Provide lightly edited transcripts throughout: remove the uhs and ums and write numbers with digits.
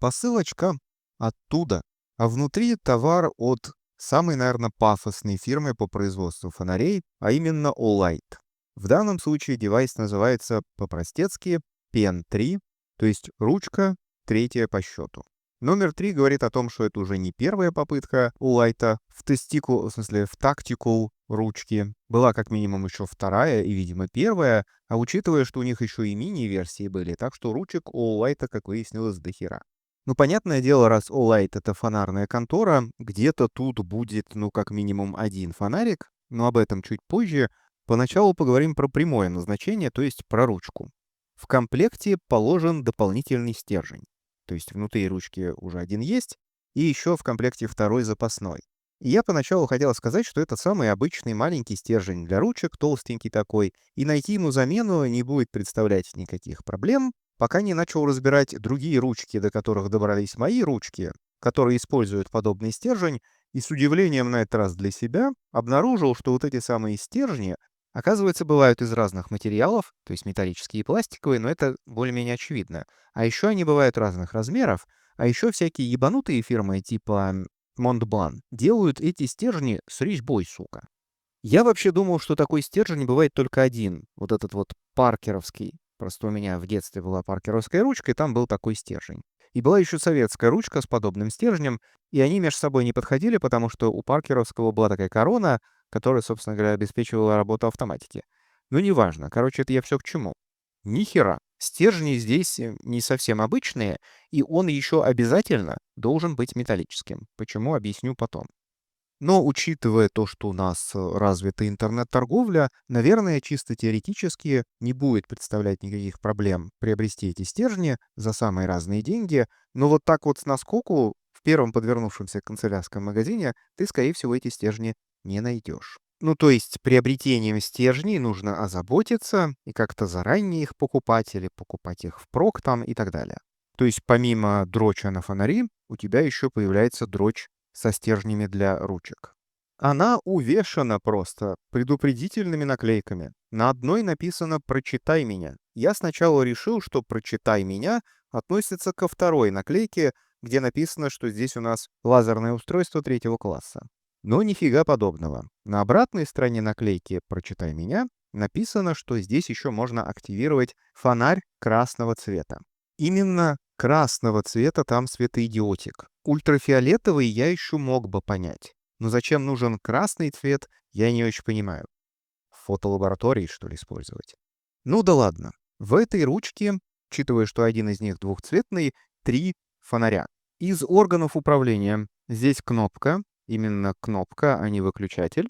посылочка оттуда, а внутри товар от самой, наверное, пафосной фирмы по производству фонарей, а именно Olight. В данном случае девайс называется по-простецки Pen 3, то есть ручка третья по счету. Номер 3 говорит о том, что это уже не первая попытка у Лайта в смысле в тактику ручки. Была как минимум еще вторая и, видимо, первая, а учитывая, что у них еще и мини-версии были, так что ручек у Лайта, как выяснилось, до хера. Ну, понятное дело, раз Olight — это фонарная контора, где-то тут будет, ну, как минимум один фонарик, но об этом чуть позже. Поначалу поговорим про прямое назначение, то есть про ручку. В комплекте положен дополнительный стержень. То есть внутри ручки уже один есть, и еще в комплекте второй запасной. И я поначалу хотел сказать, что это самый обычный маленький стержень для ручек, толстенький такой, и найти ему замену не будет представлять никаких проблем, пока не начал разбирать другие ручки, до которых добрались мои ручки, которые используют подобный стержень, и с удивлением на этот раз для себя обнаружил, что вот эти самые стержни, оказывается, бывают из разных материалов, то есть металлические и пластиковые, но это более-менее очевидно. А еще они бывают разных размеров, а еще всякие ебанутые фирмы типа Montblanc делают эти стержни с резьбой, сука. Я вообще думал, что такой стержень бывает только один, вот этот вот паркеровский. Просто у меня в детстве была паркеровская ручка, и там был такой стержень. И была еще советская ручка с подобным стержнем, и они между собой не подходили, потому что у паркеровского была такая корона, которая, собственно говоря, обеспечивала работу автоматики. Но неважно, короче, это я все к чему. Ни хера. Стержни здесь не совсем обычные, и он еще обязательно должен быть металлическим. Почему, объясню потом. Но учитывая то, что у нас развита интернет-торговля, наверное, чисто теоретически не будет представлять никаких проблем приобрести эти стержни за самые разные деньги. Но вот так вот с наскоку в первом подвернувшемся канцелярском магазине ты, скорее всего, эти стержни не найдешь. Ну, то есть приобретением стержней нужно озаботиться и как-то заранее их покупать или покупать их впрок там и так далее. То есть помимо дроча на фонари, у тебя еще появляется дрочь со стержнями для ручек. Она увешана просто предупредительными наклейками. На одной написано «Прочитай меня». Я сначала решил, что «Прочитай меня» относится ко второй наклейке, где написано, что здесь у нас лазерное устройство третьего класса. Но нифига подобного. На обратной стороне наклейки «Прочитай меня» написано, что здесь еще можно активировать фонарь красного цвета. Именно красного цвета там светоидиотик. Ультрафиолетовый я еще мог бы понять. Но зачем нужен красный цвет, я не очень понимаю. В фотолаборатории, что ли, использовать? Ну да ладно. В этой ручке, учитывая, что один из них двухцветный, 3 фонаря. Из органов управления здесь кнопка, именно кнопка, а не выключатель,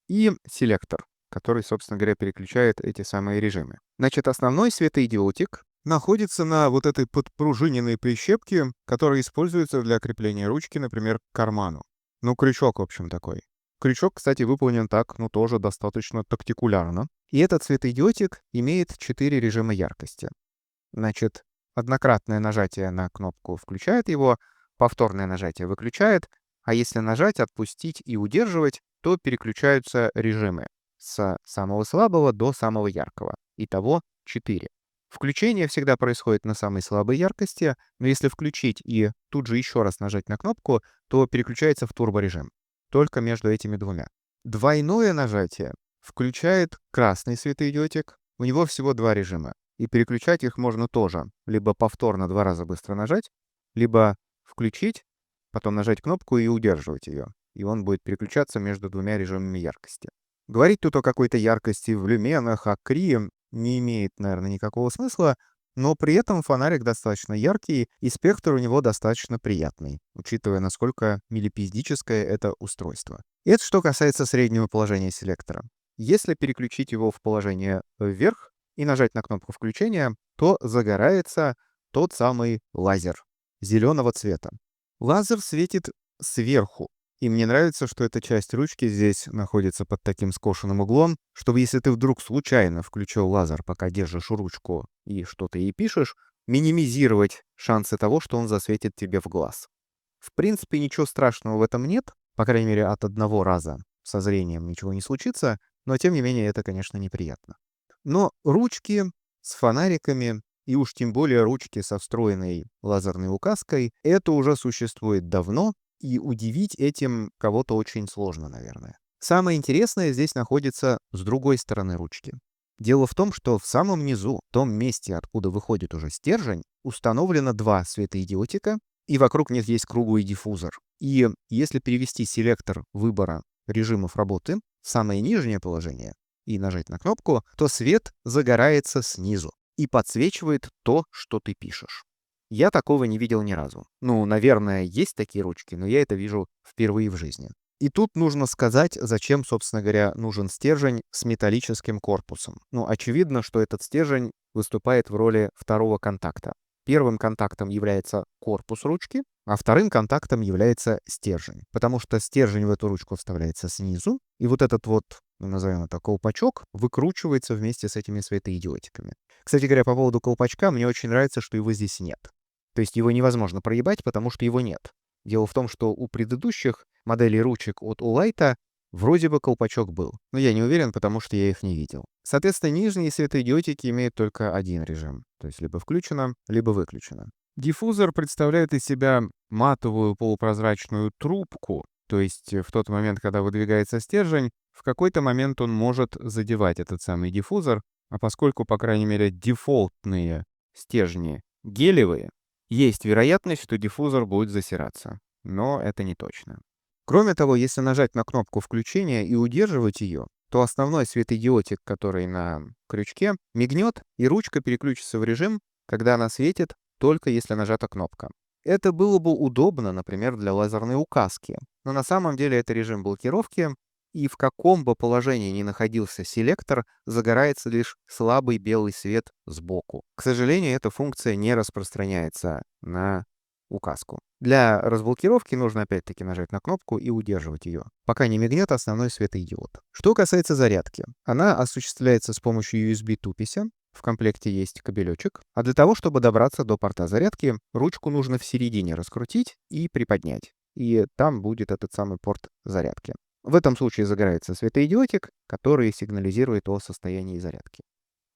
и селектор, который, собственно говоря, переключает эти самые режимы. Значит, основной светоидиотик находится на вот этой подпружиненной прищепке, которая используется для крепления ручки, например, к карману. Ну, крючок, в общем, такой. Крючок, кстати, выполнен так, ну, тоже достаточно тактикулярно. И этот светодиодик имеет 4 режима яркости. Значит, однократное нажатие на кнопку включает его, повторное нажатие выключает, а если нажать, отпустить и удерживать, то переключаются режимы с самого слабого до самого яркого. Итого 4. Включение всегда происходит на самой слабой яркости, но если включить и тут же еще раз нажать на кнопку, то переключается в турборежим. Только между этими двумя. Двойное нажатие включает красный светодиодик. У него всего 2 режима. И переключать их можно тоже. Либо повторно 2 раза быстро нажать, либо включить, потом нажать кнопку и удерживать ее. И он будет переключаться между двумя режимами яркости. Говорить тут о какой-то яркости в люменах, о кри не имеет, наверное, никакого смысла, но при этом фонарик достаточно яркий, и спектр у него достаточно приятный, учитывая, насколько милипиздическое это устройство. И это что касается среднего положения селектора. Если переключить его в положение вверх и нажать на кнопку включения, то загорается тот самый лазер зеленого цвета. Лазер светит сверху. И мне нравится, что эта часть ручки здесь находится под таким скошенным углом, чтобы если ты вдруг случайно включил лазер, пока держишь ручку и что-то ей пишешь, минимизировать шансы того, что он засветит тебе в глаз. В принципе, ничего страшного в этом нет, по крайней мере, от одного раза со зрением ничего не случится, но тем не менее это, конечно, неприятно. Но ручки с фонариками и уж тем более ручки со встроенной лазерной указкой, это уже существует давно, и удивить этим кого-то очень сложно, наверное. Самое интересное здесь находится с другой стороны ручки. Дело в том, что в самом низу, в том месте, откуда выходит уже стержень, установлено два светодиодика, и вокруг них есть круглый диффузор. И если перевести селектор выбора режимов работы в самое нижнее положение и нажать на кнопку, то свет загорается снизу и подсвечивает то, что ты пишешь. Я такого не видел ни разу. Ну, наверное, есть такие ручки, но я это вижу впервые в жизни. И тут нужно сказать, зачем, собственно говоря, нужен стержень с металлическим корпусом. Ну, очевидно, что этот стержень выступает в роли второго контакта. Первым контактом является корпус ручки, а вторым контактом является стержень. Потому что стержень в эту ручку вставляется снизу, и вот этот вот, назовем это, колпачок выкручивается вместе с этими светодиодиками. Кстати говоря, по поводу колпачка, мне очень нравится, что его здесь нет. То есть его невозможно проебать, потому что его нет. Дело в том, что у предыдущих моделей ручек от Olight вроде бы колпачок был, но я не уверен, потому что я их не видел. Соответственно, нижние светодиодики имеют только один режим, то есть либо включено, либо выключено. Диффузор представляет из себя матовую полупрозрачную трубку, то есть в тот момент, когда выдвигается стержень, в какой-то момент он может задевать этот самый диффузор, а поскольку, по крайней мере, дефолтные стержни гелевые, есть вероятность, что диффузор будет засираться, но это не точно. Кроме того, если нажать на кнопку включения и удерживать ее, то основной светодиодик, который на крючке, мигнет, и ручка переключится в режим, когда она светит, только если нажата кнопка. Это было бы удобно, например, для лазерной указки, но на самом деле это режим блокировки, и в каком бы положении ни находился селектор, загорается лишь слабый белый свет сбоку. К сожалению, эта функция не распространяется на указку. Для разблокировки нужно опять-таки нажать на кнопку и удерживать ее, пока не мигнет основной светодиод. Что касается зарядки, она осуществляется с помощью USB-тупися, в комплекте есть кабелечек, а для того, чтобы добраться до порта зарядки, ручку нужно в середине раскрутить и приподнять, и там будет этот самый порт зарядки. В этом случае загорается светодиодик, который сигнализирует о состоянии зарядки.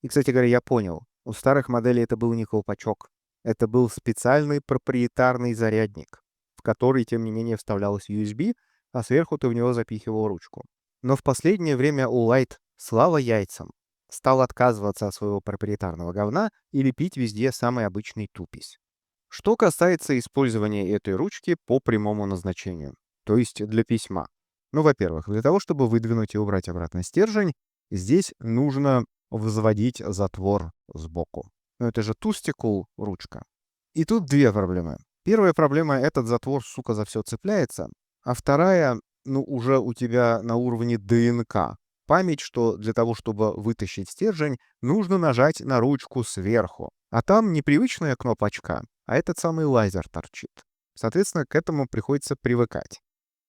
И, кстати говоря, я понял, у старых моделей это был не колпачок, это был специальный проприетарный зарядник, в который, тем не менее, вставлялась USB, а сверху ты в него запихивал ручку. Но в последнее время Olight, слава яйцам, стал отказываться от своего проприетарного говна и лепить везде самый обычный тупись. Что касается использования этой ручки по прямому назначению, то есть для письма. Ну, во-первых, для того, чтобы выдвинуть и убрать обратно стержень, здесь нужно взводить затвор сбоку. Но это же тустикул ручка. И тут две проблемы. Первая проблема — этот затвор, сука, за все цепляется. А вторая, ну, уже у тебя на уровне ДНК. Память, что для того, чтобы вытащить стержень, нужно нажать на ручку сверху. А там не привычная кнопочка, а этот самый лазер торчит. Соответственно, к этому приходится привыкать.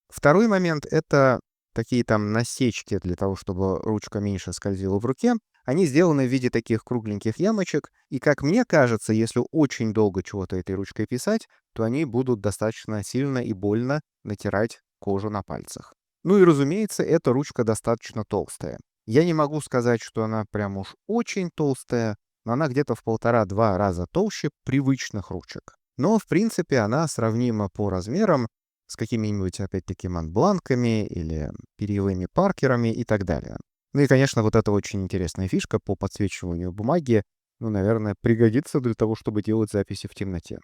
Второй момент — это такие там насечки для того, чтобы ручка меньше скользила в руке. Они сделаны в виде таких кругленьких ямочек, и, как мне кажется, если очень долго чего-то этой ручкой писать, то они будут достаточно сильно и больно натирать кожу на пальцах. Ну и, разумеется, эта ручка достаточно толстая. Я не могу сказать, что она прям уж очень толстая, но она где-то в 1,5-2 раза толще привычных ручек. Но, в принципе, она сравнима по размерам с какими-нибудь, опять-таки, монбланками или перьевыми паркерами и так далее. Ну и, конечно, вот эта очень интересная фишка по подсвечиванию бумаги, ну, наверное, пригодится для того, чтобы делать записи в темноте.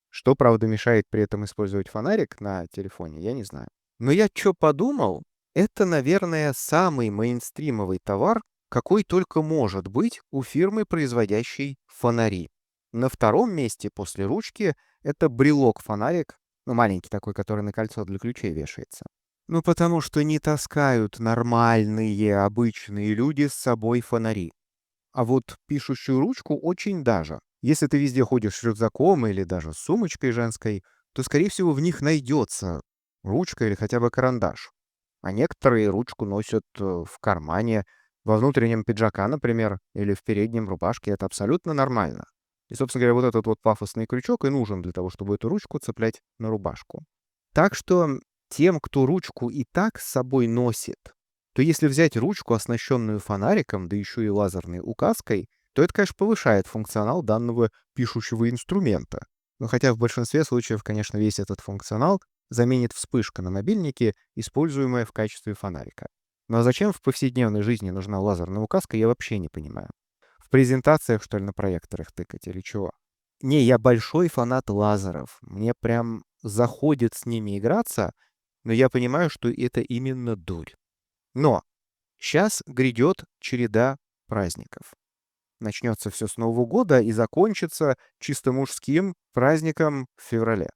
Что, правда, мешает при этом использовать фонарик на телефоне, я не знаю. Но я что подумал, это, наверное, самый мейнстримовый товар, какой только может быть у фирмы, производящей фонари. На втором месте после ручки это брелок-фонарик, ну, маленький такой, который на кольцо для ключей вешается. Ну, потому что не таскают нормальные, обычные люди с собой фонари. А вот пишущую ручку очень даже. Если ты везде ходишь с рюкзаком или даже с сумочкой женской, то, скорее всего, в них найдется ручка или хотя бы карандаш. А некоторые ручку носят в кармане, во внутреннем пиджака, например, или в переднем рубашке. Это абсолютно нормально. И, собственно говоря, вот этот вот пафосный крючок и нужен для того, чтобы эту ручку цеплять на рубашку. Так что тем, кто ручку и так с собой носит, то если взять ручку, оснащенную фонариком, да еще и лазерной указкой, то это, конечно, повышает функционал данного пишущего инструмента. Но хотя в большинстве случаев, конечно, весь этот функционал заменит вспышка на мобильнике, используемая в качестве фонарика. Ну а зачем в повседневной жизни нужна лазерная указка, я вообще не понимаю. В презентациях, что ли, на проекторах тыкать или чего? Не, я большой фанат лазеров. Мне прям заходит с ними играться, но я понимаю, что это именно дурь. Но сейчас грядет череда праздников. Начнется все с Нового года и закончится чисто мужским праздником в феврале.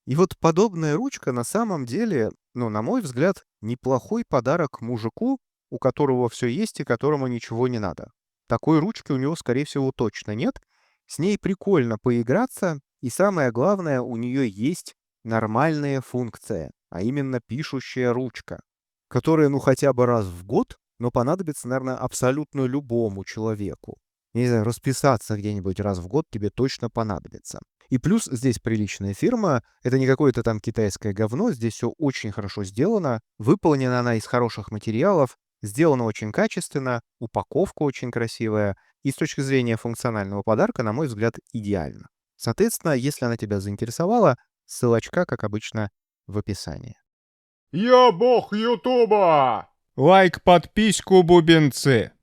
И вот подобная ручка на самом деле, ну, на мой взгляд, неплохой подарок мужику, у которого все есть и которому ничего не надо. Такой ручки у него, скорее всего, точно нет. С ней прикольно поиграться, и самое главное, у нее есть нормальная функция, а именно пишущая ручка, которая, ну, хотя бы раз в год, но понадобится, наверное, абсолютно любому человеку. Не знаю, расписаться где-нибудь раз в год тебе точно понадобится. И плюс здесь приличная фирма, это не какое-то там китайское говно, здесь все очень хорошо сделано, выполнена она из хороших материалов, сделано очень качественно, упаковка очень красивая, и с точки зрения функционального подарка, на мой взгляд, идеально. Соответственно, если она тебя заинтересовала, ссылочка, как обычно, в описании. Я бог Ютуба! Лайк, подписку, бубенцы!